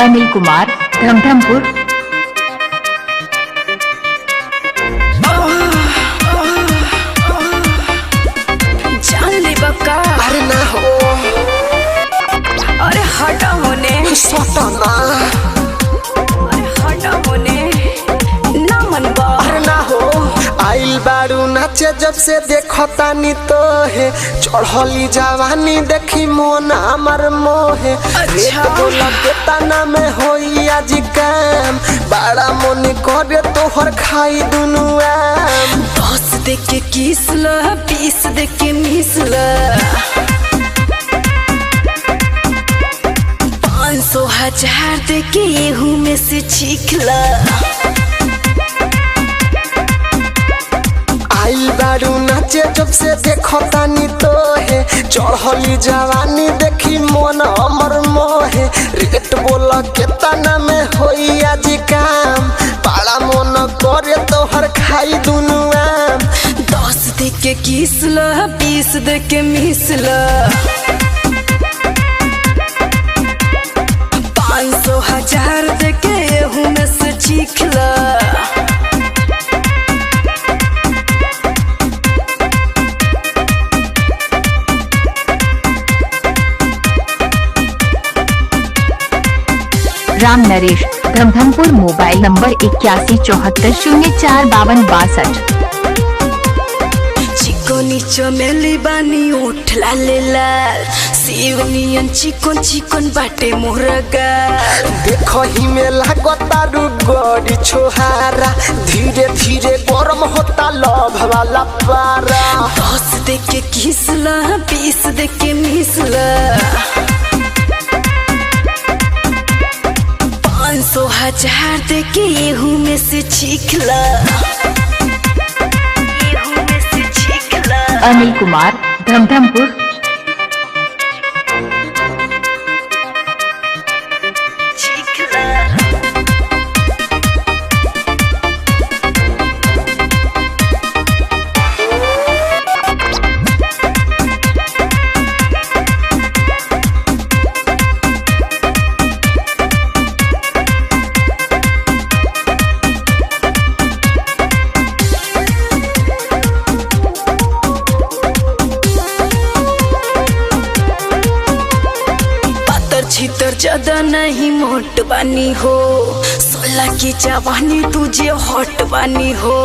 अनिल कुमार, धमधमपुर। जान ले बका। अरे ना हो, अरे हटा होने। सताना। अरे हटा होने ना मन बा। अरे ना हो, आइल बारू नाचे जब से देखो तानी तो है चढ़ली जवानी देखी मोन हमर मोहे। अच्छा। लगे तना में होई आज काम बड़ा मन करे तोहर खाई दुनु आम। 10 दे के किस ल 20 दे के मिस ल 500 1000 दे के एहू में से छीख ल। आइल बारू नाचे जब से देखो तानी तो है चढ़ली जवानी देखी मन हमर मोहे। रेट बोला के तना में होई आज काम बड़ा मन करे तोहर खाई दुनु आम। 10 दे के किस ल 20 दे के मिस ल 500 1000 दे के एहू में से छीख ल। राम नरेश, धमधमपुर। Mobile number 8174045262। चिकोनी चमेली बानी ओठ लाले लाल शिवनियन चिकन चिकन बाटे मोरगा। देखो ही में लागता रुगड़ी छोहारा धीरे धीरे गरम होता लव वाला पारा। 10 दे के किस ल 20 दे के मिस ल 500 1000 दे के एहू में से छीख ल। अनिल कुमार, धमधमपुर। छितर ज्यादा नहीं मोट बानी हो 16 की जवानी तुझे हॉट बानी हो।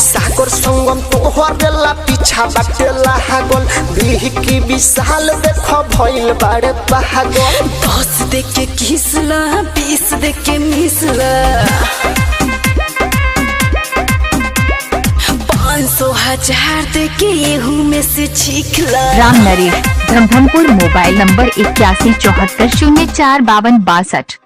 सागर संगम तोहर बेला पीछा बाटेला हागल बिह की विशाल देखो भइल बाड़े पागल। 10 दे के किस ल 20 दे के मिस ल 500 1000 दे के एहू में से छीख ल। राम नरेश, धमधमपुर। Mobile number 8174045262।